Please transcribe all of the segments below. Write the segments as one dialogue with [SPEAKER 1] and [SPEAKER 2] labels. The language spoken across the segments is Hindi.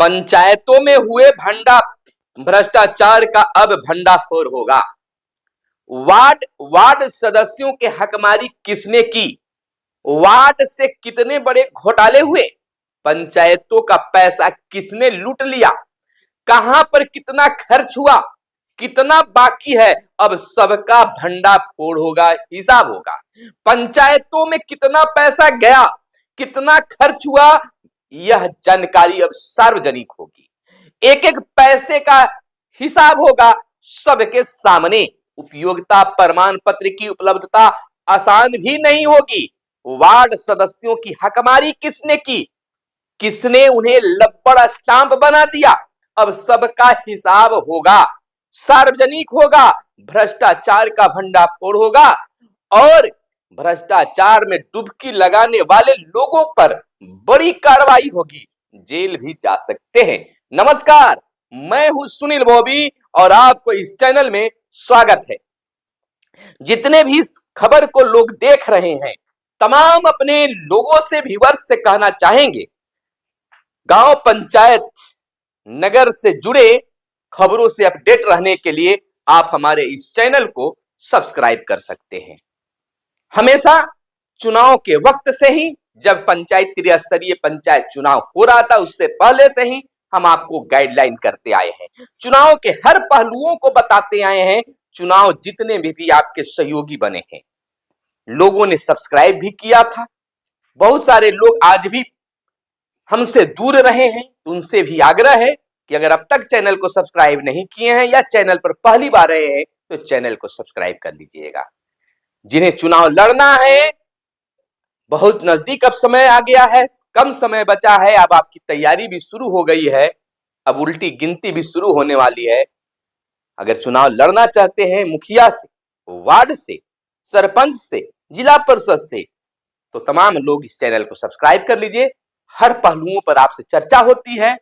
[SPEAKER 1] पंचायतों में हुए भ्रष्टाचार का अब भंडाफोड़ होगा। वार्ड वार्ड सदस्यों के हकमारी किसने की? वार्ड से कितने बड़े घोटाले हुए? पंचायतों का पैसा किसने लूट लिया? कहां पर कितना खर्च हुआ, कितना बाकी है? अब सबका भंडाफोड़ होगा, हिसाब होगा। पंचायतों में कितना पैसा गया, कितना खर्च हुआ, यह जानकारी अब सार्वजनिक होगी। एक एक पैसे का हिसाब होगा सबके सामने। उपयोगिता प्रमाण पत्र की उपलब्धता आसान भी नहीं होगी। वार्ड सदस्यों की हकमारी किसने की, किसने उन्हें लब्बड़ स्टाम्प बना दिया, अब सबका हिसाब होगा, सार्वजनिक होगा। भ्रष्टाचार का भंडाफोड़ होगा और भ्रष्टाचार में डुबकी लगाने वाले लोगों पर बड़ी कार्रवाई होगी, जेल भी जा सकते हैं। नमस्कार, मैं हूं सुनील बॉबी और आपको इस चैनल में स्वागत है। जितने भी इस खबर को लोग देख रहे हैं, तमाम अपने लोगों से व्यूअर्स से कहना चाहेंगे, गांव पंचायत नगर से जुड़े खबरों से अपडेट रहने के लिए आप हमारे इस चैनल को सब्सक्राइब कर सकते हैं। हमेशा चुनाव के वक्त से ही, जब पंचायत त्रिस्तरीय पंचायत चुनाव हो रहा था, उससे पहले से ही हम आपको गाइडलाइन करते आए हैं, चुनाव के हर पहलुओं को बताते आए हैं। चुनाव जितने भी आपके सहयोगी बने हैं, लोगों ने सब्सक्राइब भी किया था। बहुत सारे लोग आज भी हमसे दूर रहे हैं, उनसे भी आग्रह है कि अगर अब तक चैनल को सब्सक्राइब नहीं किए हैं या चैनल पर पहली बार रहे हैं तो चैनल को सब्सक्राइब कर लीजिएगा। जिन्हें चुनाव लड़ना है, बहुत नजदीक अब समय आ गया है, कम समय बचा है, अब आपकी तैयारी भी शुरू हो गई है, अब उल्टी गिनती भी शुरू होने वाली है। अगर चुनाव लड़ना चाहते हैं मुखिया से, वार्ड से, सरपंच से, जिला परिषद से, तो तमाम लोग इस चैनल को सब्सक्राइब कर लीजिए। हर पहलुओं पर आपसे चर्चा होती है,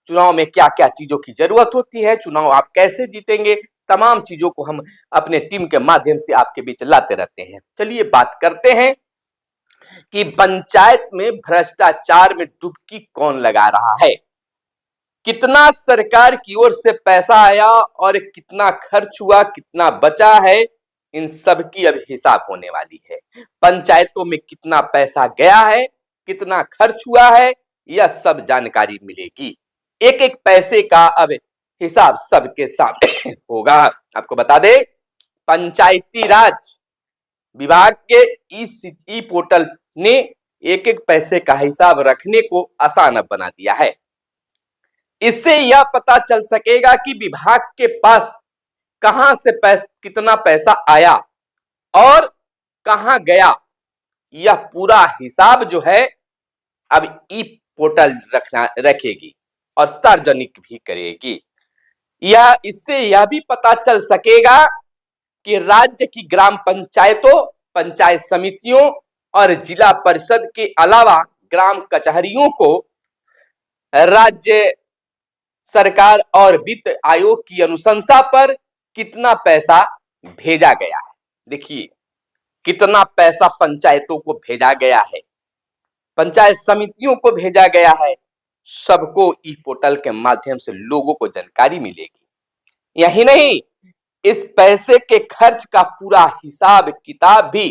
[SPEAKER 1] चुनाव में क्या क्या चीजों की जरूरत होती है, चुनाव आप कैसे जीतेंगे, तमाम चीजों को हम अपने टीम के माध्यम से आपके बीच लाते रहते हैं। चलिए बात करते हैं कि पंचायत में भ्रष्टाचार में डुबकी कौन लगा रहा है, कितना सरकार की ओर से पैसा आया और कितना खर्च हुआ, कितना बचा है, इन सब की अब हिसाब होने वाली है। पंचायतों में कितना पैसा गया है, कितना खर्च हुआ है, यह सब जानकारी मिलेगी। एक एक पैसे का अब हिसाब सबके सामने होगा। आपको बता दें, पंचायती राज विभाग के इस ई पोर्टल ने एक एक पैसे का हिसाब रखने को आसान अब बना दिया है। इससे यह पता चल सकेगा कि विभाग के पास कहां से कितना पैसा आया और कहां गया। यह पूरा हिसाब जो है अब ई पोर्टल रखेगी और सार्वजनिक भी करेगी। इससे यह भी पता चल सकेगा कि राज्य की ग्राम पंचायतों, पंचायत समितियों और जिला परिषद के अलावा ग्राम कचहरियों को राज्य सरकार और वित्त आयोग की अनुशंसा पर कितना पैसा भेजा गया है। देखिए कितना पैसा पंचायतों को भेजा गया है, पंचायत समितियों को भेजा गया है, सबको ई पोर्टल के माध्यम से लोगों को जानकारी मिलेगी। यही नहीं, इस पैसे के खर्च का पूरा हिसाब किताब भी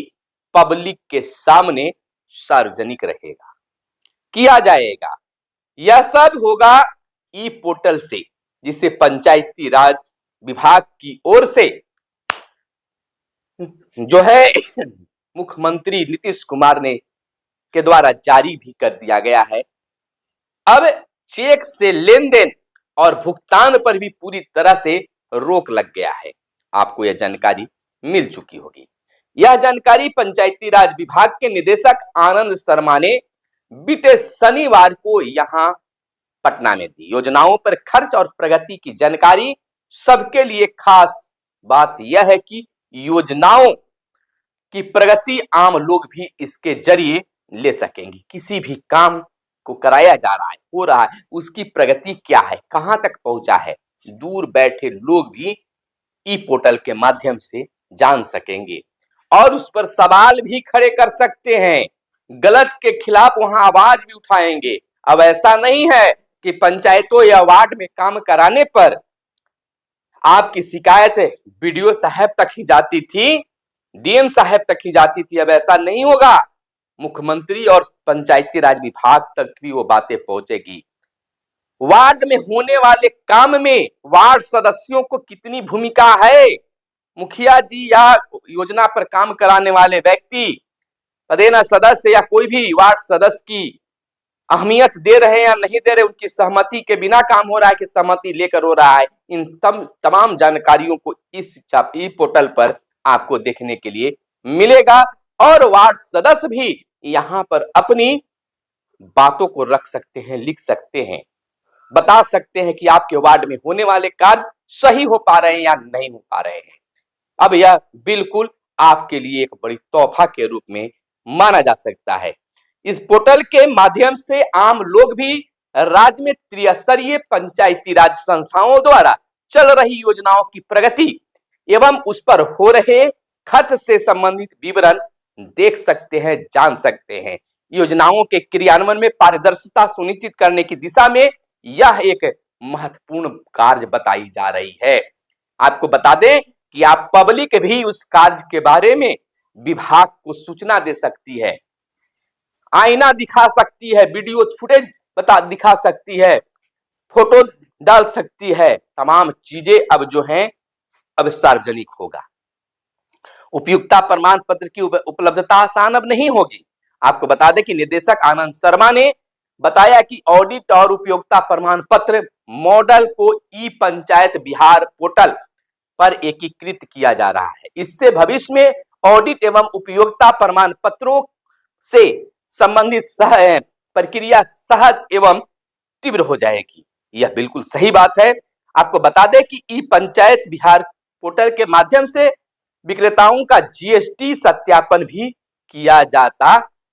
[SPEAKER 1] पब्लिक के सामने सार्वजनिक रहेगा, किया जाएगा। यह सब होगा ई पोर्टल से, जिसे पंचायती राज विभाग की ओर से जो है मुख्यमंत्री नीतीश कुमार ने के द्वारा जारी भी कर दिया गया है। अब चेक से लेन देन और भुगतान पर भी पूरी तरह से रोक लग गया है। आपको यह जानकारी मिल चुकी होगी। यह जानकारी पंचायती राज विभाग के निदेशक आनंद शर्मा ने बीते शनिवार को यहां पटना में दी। योजनाओं पर खर्च और प्रगति की जानकारी सबके लिए खास बात यह है कि योजनाओं की प्रगति आम लोग भी इसके जरिए ले सकेंगे। किसी भी काम को कराया जा रहा है, हो रहा है, उसकी प्रगति क्या है, कहां तक पहुंचा है, दूर बैठे लोग भी ई पोर्टल के माध्यम से जान सकेंगे और उस पर सवाल भी खड़े कर सकते हैं, गलत के खिलाफ वहां आवाज भी उठाएंगे। अब ऐसा नहीं है आपकी पंचायतों या वार्ड में काम कराने पर आपकी शिकायत बीडीओ साहब तक ही जाती थी, डीएम साहब तक ही जाती थी। अब ऐसा नहीं होगा, मुख्यमंत्री और पंचायती राज विभाग तक भी वो बातें पहुंचेगी। वार्ड में होने वाले काम में वार्ड सदस्यों को कितनी भूमिका है, मुखिया जी या योजना पर काम कराने वाले व्यक्ति, पदेना सदस्य या कोई भी वार्ड सदस्य की अहमियत दे रहे हैं या नहीं दे रहे, उनकी सहमति के बिना काम हो रहा है कि सहमति लेकर हो रहा है, इन तमाम जानकारियों को इस ई पोर्टल पर आपको देखने के लिए मिलेगा। और वार्ड सदस्य भी यहाँ पर अपनी बातों को रख सकते हैं, लिख सकते हैं, बता सकते हैं कि आपके वार्ड में होने वाले कार्य सही हो पा रहे हैं या नहीं हो पा रहे हैं। अब यह बिल्कुल आपके लिए एक बड़ी तोहफा के रूप में माना जा सकता है। इस पोर्टल के माध्यम से आम लोग भी राज्य में त्रिस्तरीय पंचायती राज संस्थाओं द्वारा चल रही योजनाओं की प्रगति एवं उस पर हो रहे खर्च से संबंधित विवरण देख सकते हैं, जान सकते हैं। योजनाओं के क्रियान्वयन में पारदर्शिता सुनिश्चित करने की दिशा में यह एक महत्वपूर्ण कार्य बताई जा रही है। आपको बता दें कि आप पब्लिक भी उस कार्य के बारे में विभाग को सूचना दे सकती है, आईना दिखा सकती है, वीडियो फुटेज दिखा सकती है, फोटो डाल सकती है। तमाम चीजें अब जो हैं अब सार्वजनिक होगा। उपयुक्तता प्रमाण पत्र की उपलब्धता आसान अब नहीं होगी। आपको बता दें कि निदेशक आनंद शर्मा ने बताया कि ऑडिट और उपयोगिता प्रमाण पत्र मॉडल को ई पंचायत बिहार पोर्टल पर एकीकृत किया जा रहा है। इससे भविष्य में ऑडिट एवं उपयोगिता प्रमाण पत्रों से संबंधित प्रक्रिया सहज एवं तीव्र हो जाएगी। यह बिल्कुल सही बात है। आपको बता दें कि ई पंचायत बिहार पोर्टल के माध्यम से विक्रेताओं का जीएसटी सत्यापन भी किया जाता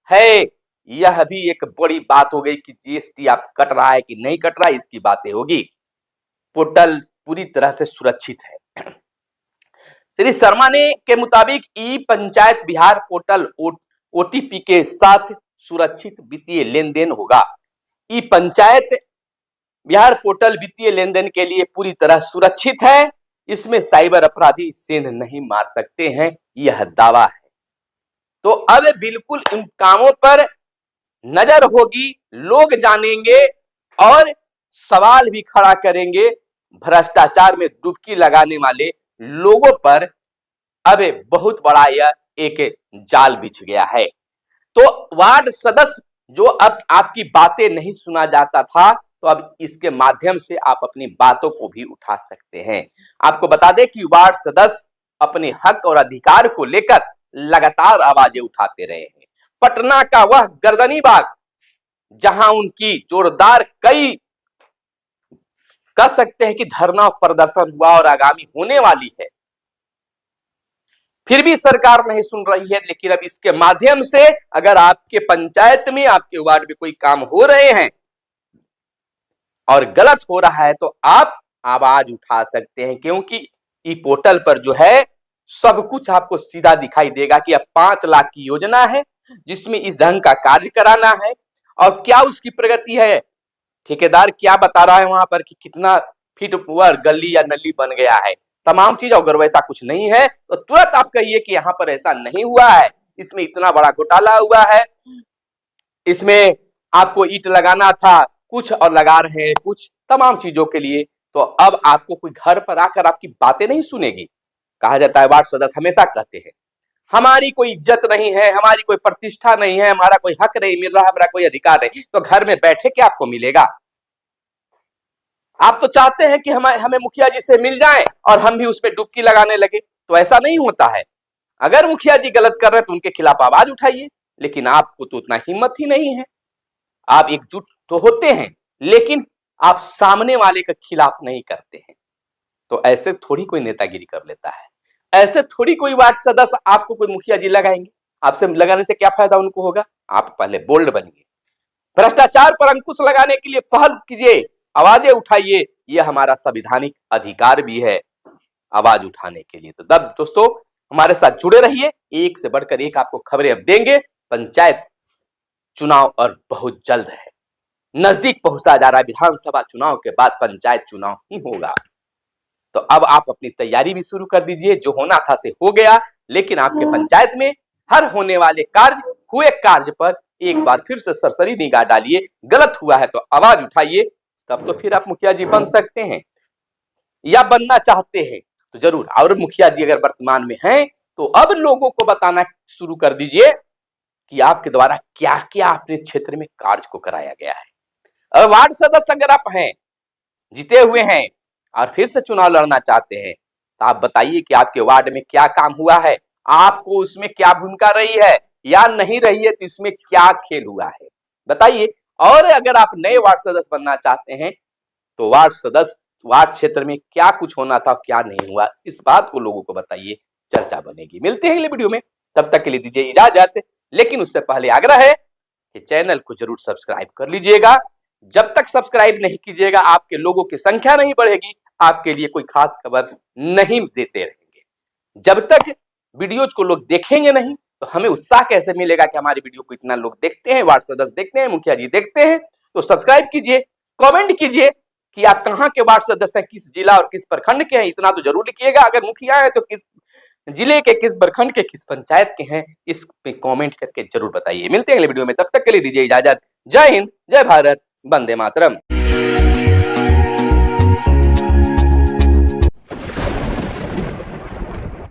[SPEAKER 1] है। यह भी एक बड़ी बात हो गई कि जीएसटी आप कट रहा है कि नहीं कट रहा है, इसकी बातें होगी। पोर्टल पूरी तरह से सुरक्षित है। श्री शर्मा ने के मुताबिक ई पंचायत बिहार पोर्टल ओटीपी के साथ सुरक्षित वित्तीय लेन देन होगा। ई पंचायत बिहार पोर्टल वित्तीय लेन देन के लिए पूरी तरह सुरक्षित है। इसमें साइबर अपराधी सेंध नहीं मार सकते हैं, यह दावा है। तो अब बिल्कुल इन कामों पर नजर होगी, लोग जानेंगे और सवाल भी खड़ा करेंगे। भ्रष्टाचार में डुबकी लगाने वाले लोगों पर अब बहुत बड़ा यह एक जाल बिछ गया है। तो वार्ड सदस्य जो अब आपकी बातें नहीं सुना जाता था, तो अब इसके माध्यम से आप अपनी बातों को भी उठा सकते हैं। आपको बता दें कि वार्ड सदस्य अपने हक और अधिकार को लेकर लगातार आवाजें उठाते रहे हैं। पटना का वह गर्दनी बाग जहां उनकी जोरदार कई कह सकते हैं कि धरना प्रदर्शन हुआ और आगामी होने वाली है, फिर भी सरकार नहीं सुन रही है। लेकिन अब इसके माध्यम से अगर आपके पंचायत में, आपके वार्ड में कोई काम हो रहे हैं और गलत हो रहा है तो आप आवाज उठा सकते हैं, क्योंकि ई पोर्टल पर जो है सब कुछ आपको सीधा दिखाई देगा कि अब 5 लाख की योजना है जिसमें इस ढंग का कार्य कराना है और क्या उसकी प्रगति है, ठेकेदार क्या बता रहा है वहां पर कि कितना फीट पुअर गली या नली बन गया है, तमाम चीज। अगर वैसा कुछ नहीं है तो तुरंत आप कहिए कि यहाँ पर ऐसा नहीं हुआ है, इसमें इतना बड़ा घोटाला हुआ है, इसमें आपको ईंट लगाना था कुछ और लगा रहे हैं कुछ, तमाम चीजों के लिए। तो अब आपको कोई घर पर आकर आपकी बातें नहीं सुनेगी। कहा जाता है, वार्ड सदस्य हमेशा कहते हैं हमारी कोई इज्जत नहीं है, हमारी कोई प्रतिष्ठा नहीं है, हमारा कोई हक नहीं मिल रहा, हमारा कोई अधिकार नहीं। तो घर में बैठे क्या आपको मिलेगा? आप तो चाहते हैं कि हमें मुखिया जी से मिल जाए और हम भी उस पर डुबकी लगाने लगे। तो ऐसा नहीं होता है। अगर मुखिया जी गलत कर रहे हैं तो उनके खिलाफ आवाज उठाइए, लेकिन आपको तो उतना हिम्मत ही नहीं है। आप एकजुट तो होते हैं लेकिन आप सामने वाले के खिलाफ नहीं करते हैं। तो ऐसे थोड़ी कोई नेतागिरी कर लेता है, ऐसे थोड़ी कोई वार्ड सदस्य आपको कोई मुखिया जी लगाएंगे। आपसे लगाने से क्या फायदा उनको होगा? आप पहले बोल्ड बनिए, भ्रष्टाचार पर अंकुश लगाने के लिए पहल कीजिए, आवाजें उठाइए। यह हमारा संवैधानिक अधिकार भी है आवाज उठाने के लिए। तो तब दोस्तों हमारे साथ जुड़े रहिए, एक से बढ़कर एक आपको खबरें अब देंगे। पंचायत चुनाव और बहुत जल्द है। नजदीक पहुंचता जा रहा है। विधानसभा चुनाव के बाद पंचायत चुनाव ही होगा, तो अब आप अपनी तैयारी भी शुरू कर दीजिए। जो होना था से हो गया, लेकिन आपके पंचायत में हर होने वाले कार्य, हुए कार्य पर एक बार फिर से सरसरी निगाह डालिए। गलत हुआ है तो आवाज उठाइए, तब तो फिर आप मुखिया जी बन सकते हैं या बनना चाहते हैं तो जरूर। और मुखिया जी अगर वर्तमान में हैं तो अब लोगों को बताना शुरू कर दीजिए कि आपके द्वारा क्या क्या अपने क्षेत्र में कार्य को कराया गया है। और वार्ड सदस्य अगर आप हैं, जीते हुए हैं और फिर से चुनाव लड़ना चाहते हैं, तो आप बताइए कि आपके वार्ड में क्या काम हुआ है, आपको उसमें क्या भूमिका रही है या नहीं रही है, तो इसमें क्या खेल हुआ है बताइए। और अगर आप नए वार्ड सदस्य बनना चाहते हैं तो वार्ड क्षेत्र में क्या कुछ होना था, क्या नहीं हुआ, इस बात को लोगों को बताइए, चर्चा बनेगी। मिलते हैं अगले वीडियो में, तब तक के लिए दीजिए इजाजत। लेकिन उससे पहले आग्रह है कि चैनल को जरूर सब्सक्राइब कर लीजिएगा। जब तक सब्सक्राइब नहीं कीजिएगा, आपके लोगों की संख्या नहीं बढ़ेगी, आपके लिए कोई खास खबर नहीं देते रहेंगे। जब तक वीडियोज को लोग देखेंगे नहीं तो हमें उत्साह कैसे मिलेगा कि हमारी वीडियो को इतना लोग देखते हैं, वार्ड सदस्य देखते हैं, मुखिया जी देखते हैं। तो सब्सक्राइब कीजिए, कमेंट कीजिए कि आप कहाँ के वार्ड सदस्य हैं, किस जिला और किस प्रखंड के हैं, इतना तो जरूर लिखिएगा। अगर मुखिया है तो किस जिले के, किस प्रखंड के, किस पंचायत के हैं, इस पे कमेंट करके जरूर बताइए। मिलते हैं अगले वीडियो में, तब तक के लिए दीजिए इजाजत। जय हिंद, जय भारत, वंदे मातरम।